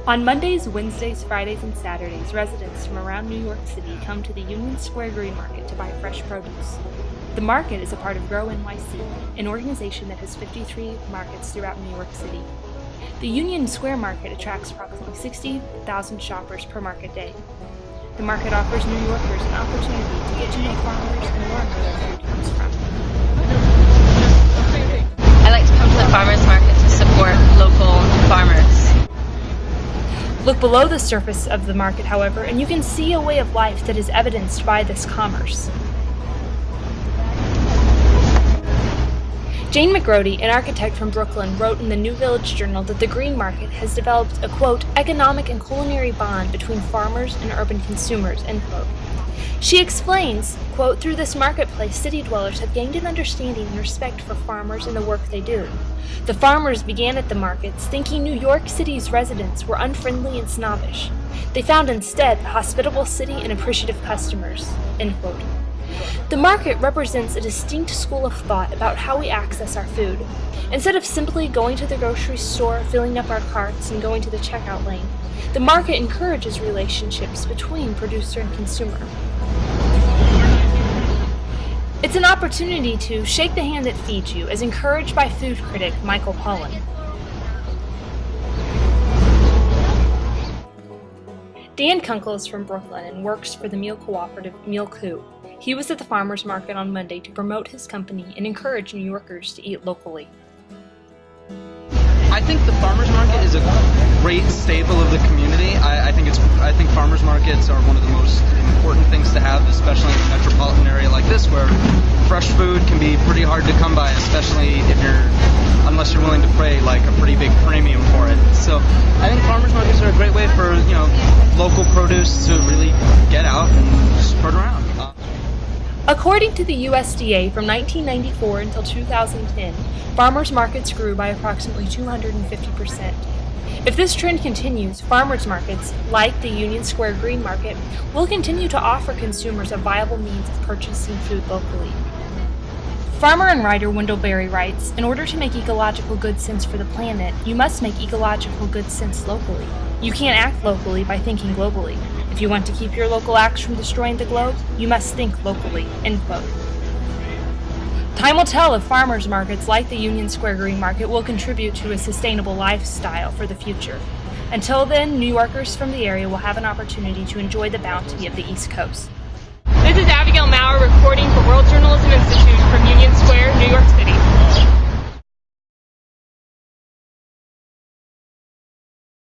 On Mondays, Wednesdays, Fridays, and Saturdays, residents from around New York City come to the Union Square Green Market to buy fresh produce. The market is a part of Grow NYC, an organization that has 53 markets throughout New York City. The Union Square Market attracts approximately 60,000 shoppers per market day. The market offers New Yorkers an opportunity to get to know farmers and learn where their food comes from. I like to come to the farmers market to support local farmers. Look below the surface of the market, however, and you can see a way of life that is evidenced by this commerce. Jane McGrody, an architect from Brooklyn, wrote in the New Village Journal that the Green Market has developed a, quote, economic and culinary bond between farmers and urban consumers, end quote. She explains, quote, through this marketplace, city dwellers have gained an understanding and respect for farmers and the work they do. The farmers began at the markets thinking New York City's residents were unfriendly and snobbish. They found instead a hospitable city and appreciative customers, end quote. The market represents a distinct school of thought about how we access our food. Instead of simply going to the grocery store, filling up our carts, and going to the checkout lane, the market encourages relationships between producer and consumer. It's an opportunity to shake the hand that feeds you, as encouraged by food critic Michael Pollan. Dan Kunkel is from Brooklyn and works for the meal cooperative Meal Coup. He was at the farmers market on Monday to promote his company and encourage New Yorkers to eat locally. I think the farmers market is a great staple of the community. I think farmers markets are one of the most important things to have, especially in a metropolitan area like this, where fresh food can be pretty hard to come by, especially unless you're willing to pay like a pretty big premium for it. So I think farmers markets are a great way for local produce to really get out and spread around. According to the USDA, from 1994 until 2010, farmers markets grew by approximately 250%. If this trend continues, farmers markets, like the Union Square Green Market, will continue to offer consumers a viable means of purchasing food locally. Farmer and writer Wendell Berry writes, in order to make ecological good sense for the planet, you must make ecological good sense locally. You can't act locally by thinking globally. If you want to keep your local acts from destroying the globe, you must think locally, end quote. Time will tell if farmers markets like the Union Square Green Market will contribute to a sustainable lifestyle for the future. Until then, New Yorkers from the area will have an opportunity to enjoy the bounty of the East Coast. This is Abigail Maurer reporting for World Journalism Institute from Union Square, New York City.